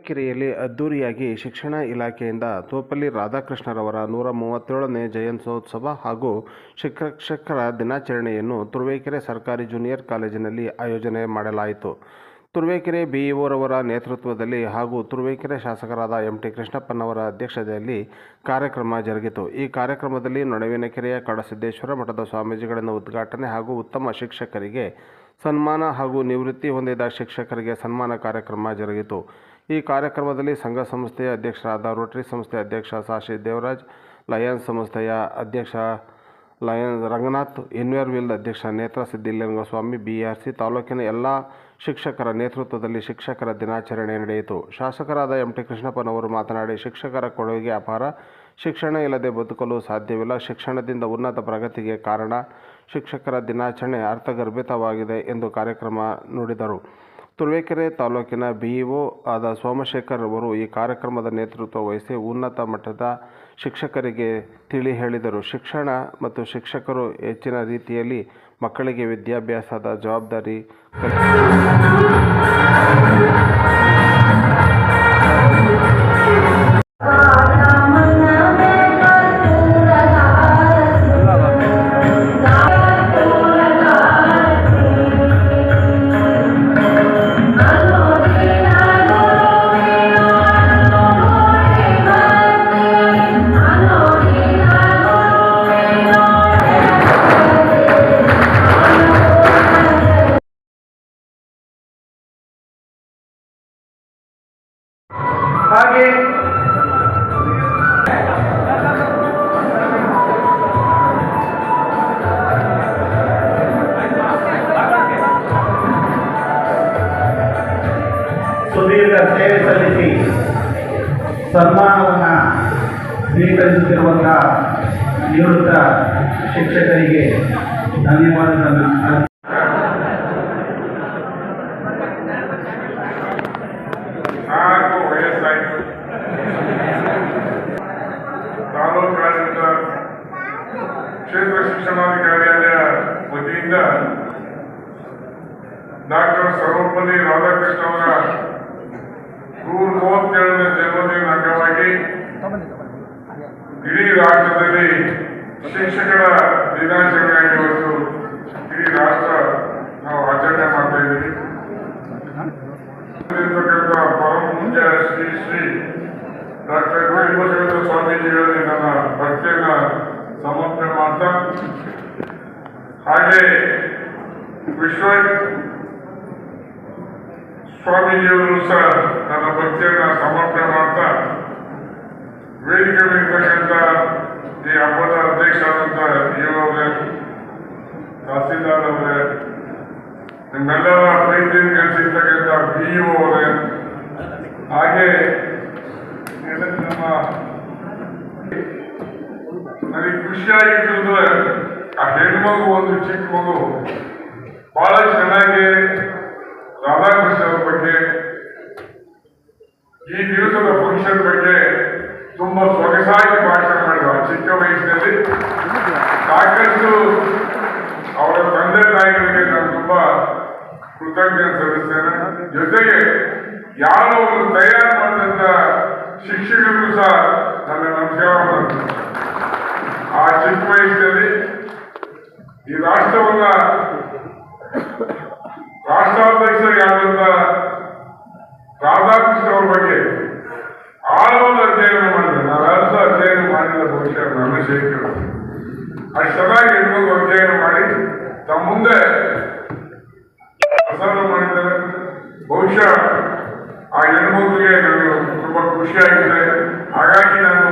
ತುರುವೇಕೆರೆಯಲ್ಲಿ ಅದ್ದೂರಿಯಾಗಿ ಶಿಕ್ಷಣ ಇಲಾಖೆಯಿಂದ ತೋಪಲ್ಲಿ ರಾಧಾಕೃಷ್ಣರವರ 137ನೇ ಜಯಂತ್ಯೋತ್ಸವ ಹಾಗೂ ಶಿಕ್ಷಕರ ದಿನಾಚರಣೆಯನ್ನು ತುರುವೇಕೆರೆ ಸರ್ಕಾರಿ ಜೂನಿಯರ್ ಕಾಲೇಜಿನಲ್ಲಿ ಆಯೋಜನೆ ಮಾಡಲಾಯಿತು. ತುರುವೇಕೆರೆ ಬಿಇಒರವರ ನೇತೃತ್ವದಲ್ಲಿ ಹಾಗೂ ತುರುವೇಕೆರೆ ಶಾಸಕರಾದ ಎಂ.ಟಿ. ಕೃಷ್ಣಪ್ಪನವರ ಅಧ್ಯಕ್ಷತೆಯಲ್ಲಿ ಕಾರ್ಯಕ್ರಮ ಜರುಗಿತು. ಈ ಕಾರ್ಯಕ್ರಮದಲ್ಲಿ ನೊಣವಿನಕೆರೆಯ ಕಡಸಿದ್ದೇಶ್ವರ ಮಠದ ಸ್ವಾಮೀಜಿಗಳನ್ನು ಉದ್ಘಾಟನೆ ಹಾಗೂ ಉತ್ತಮ ಶಿಕ್ಷಕರಿಗೆ ಸನ್ಮಾನ ಹಾಗೂ ನಿವೃತ್ತಿ ಹೊಂದಿದ ಶಿಕ್ಷಕರಿಗೆ ಸನ್ಮಾನ ಕಾರ್ಯಕ್ರಮ ಜರುಗಿತು. ಈ ಕಾರ್ಯಕ್ರಮದಲ್ಲಿ ಸಂಘ ಸಂಸ್ಥೆಯ ಅಧ್ಯಕ್ಷರಾದ ರೋಟರಿ ಸಂಸ್ಥೆಯ ಅಧ್ಯಕ್ಷ ಸಾಶಿ ದೇವರಾಜ್, ಲಯನ್ಸ್ ಸಂಸ್ಥೆಯ ಅಧ್ಯಕ್ಷ ರಂಗನಾಥ್, ಇನ್ವೇರ್ವಿಲ್ ಅಧ್ಯಕ್ಷ ನೇತ್ರ ಸಿದ್ಧಿಲಿಂಗಸ್ವಾಮಿ, ಬಿಆರ್ಸಿ ತಾಲೂಕಿನ ಎಲ್ಲ ಶಿಕ್ಷಕರ ನೇತೃತ್ವದಲ್ಲಿ ಶಿಕ್ಷಕರ ದಿನಾಚರಣೆ ನಡೆಯಿತು. ಶಾಸಕರಾದ ಎಂ.ಟಿ. ಕೃಷ್ಣಪ್ಪನವರು ಮಾತನಾಡಿ, ಶಿಕ್ಷಕರ ಕೊಡುಗೆ ಅಪಾರ. ಶಿಕ್ಷಣ ಇಲ್ಲದೆ ಬದುಕಲು ಸಾಧ್ಯವಿಲ್ಲ. ಶಿಕ್ಷಣದಿಂದ ಉನ್ನತ ಪ್ರಗತಿಗೆ ಕಾರಣ. ಶಿಕ್ಷಕರ ದಿನಾಚರಣೆ ಅರ್ಥಗರ್ಭಿತವಾಗಿದೆ ಎಂದು ಕಾರ್ಯಕ್ರಮ ನುಡಿದರು. ತುರುವೇಕೆರೆ ತಾಲೂಕಿನ ಬಿಇಒ ಆದ ಸೋಮಶೇಖರ್ ಅವರು ಈ ಕಾರ್ಯಕ್ರಮದ ನೇತೃತ್ವ ವಹಿಸಿ ಉನ್ನತ ಮಟ್ಟದ ಶಿಕ್ಷಕರಿಗೆ ತಿಳಿ ಹೇಳಿದರು. ಶಿಕ್ಷಣ ಮತ್ತು ಶಿಕ್ಷಕರು ಹೆಚ್ಚಿನ ರೀತಿಯಲ್ಲಿ ಮಕ್ಕಳಿಗೆ ವಿದ್ಯಾಭ್ಯಾಸದ ಜವಾಬ್ದಾರಿ ಹಾಗೆ ಸುದೀರ್ಘ ಸೇವೆ ಸಲ್ಲಿಸಿ ಸನ್ಮಾನವನ್ನು ಸ್ವೀಕರಿಸುತ್ತಿರುವಂತಹ ನಿವೃತ್ತ ಶಿಕ್ಷಕರಿಗೆ ಧನ್ಯವಾದಗಳನ್ನು ತಾಲೂಕಾಡಳಿತ ಕ್ಷೇತ್ರ ಶಿಕ್ಷಣಾಧಿಕಾರಿಯಾದ ವತಿಯಿಂದ ಡಾಕ್ಟರ್ ಸರ್ವಪಲ್ಲಿ ರಾಧಾಕೃಷ್ಣ ಅವರ 137ನೇ ಜನ್ಮದಿನ ಅಂಗವಾಗಿ ಇಡೀ ರಾಜ್ಯದಲ್ಲಿ ಶಿಕ್ಷಕರ ದಿನಾಚರಣೆಯಾಗಿ ಇವತ್ತು ಇಡೀ ರಾಷ್ಟ್ರ ನಾವು ಆಚರಣೆ ಮಾಡ್ತಾ ಇದ್ದೀವಿ. ಪರಮ ಪೂಜ್ಯ ಶ್ರೀ ಶ್ರೀ ಡಾಕ್ಟರ್ ವೀರಭದ್ರೇಂದ್ರ ಸ್ವಾಮೀಜಿಗಳಲ್ಲಿ ನನ್ನ ಭಕ್ತಿಯನ್ನು ಸಮರ್ಪಣೆ ಮಾಡ್ತಾ, ಹಾಗೆ ವಿಶ್ವ ಸ್ವಾಮೀಜಿಯವರು ಸಹ ನನ್ನ ಭಕ್ತಿಯನ್ನು ಸಮರ್ಪಣೆ ಮಾಡ್ತಾ, ವೇದಿಕೆ ಮೇಲಿರ್ತಕ್ಕಂಥ ಈ ಹಬ್ಬದ ಅಧ್ಯಕ್ಷರಾದಂಥ ಇವರವರೇ, ತಹಸೀಲ್ದಾರ್ ಅವರೇ, ನಿಮ್ಮೆಲ್ಲರ ಪ್ರೀತಿಯನ್ನು ಗಳಿಸಿರ್ತಕ್ಕಂಥ ಬಿಇಒ ಅವರೇ, ಹಾಗೆ ನನಗೆ ಖುಷಿಯಾಗಿದ್ದು ಆ ಹೆಣ್ಮಗು, ಒಂದು ಚಿಕ್ಕ ಮಗು ಬಹಳ ಚೆನ್ನಾಗಿ ರಾಧಾಕೃಷ್ಣ ಅವ್ರ ಬಗ್ಗೆ, ಈ ದಿವಸದ ಫಂಕ್ಷನ್ ಬಗ್ಗೆ ತುಂಬಾ ಸೊಗಸಾಗಿ ಭಾಷಣ ಮಾಡಿದ್ರು. ಆ ಚಿಕ್ಕ ವಯಸ್ಸಿನಲ್ಲಿ ಸಾಕಷ್ಟು ಅವರ ತಂದೆ ತಾಯಿಗಳಿಗೆ ನಾನು ತುಂಬಾ ಕೃತಜ್ಞತೆ ಸಲ್ಲಿಸ್ತೇನೆ. ಜೊತೆಗೆ ಯಾರೋ ಒಂದು ತಯಾರು ಮಾಡಿದಂತ ಶಿಕ್ಷಕರಿಗೂ ಸಹ ನನ್ನ ನಮಸ್ಕಾರವನ್ನು. ಆ ಚಿಕ್ಕ ವಯಸ್ಸಿನಲ್ಲಿ ಈ ರಾಷ್ಟ್ರವನ್ನ ರಾಷ್ಟ್ರಾಧ್ಯಕ್ಷರಾದಂತ ರಾಧಾಕೃಷ್ಣ ಅವ್ರ ಬಗ್ಗೆ ಆಳವಾದ ಅಧ್ಯಯನ ಮಾಡಿದೆ. ನಾವೆಲ್ಲ ಸಹ ಅಧ್ಯಯನ ಮಾಡಿದ ಬಹುಶಃ ನನ್ನ ಶೇಖರು ಅಷ್ಟು ಚೆನ್ನಾಗಿ ಹೆಣ್ಮಗು ಅಧ್ಯಯನ ಮಾಡಿ ತಮ್ಮ ಮುಂದೆ ಪ್ರಸಾರ ಮಾಡಿದ್ದಾರೆ. ಬಹುಶಃ ಆ ಹೆಣ್ಮಗುಗೆ ನನಗೆ ತುಂಬಾ ಖುಷಿಯಾಗಿದೆ. ಹಾಗಾಗಿ ನಾನು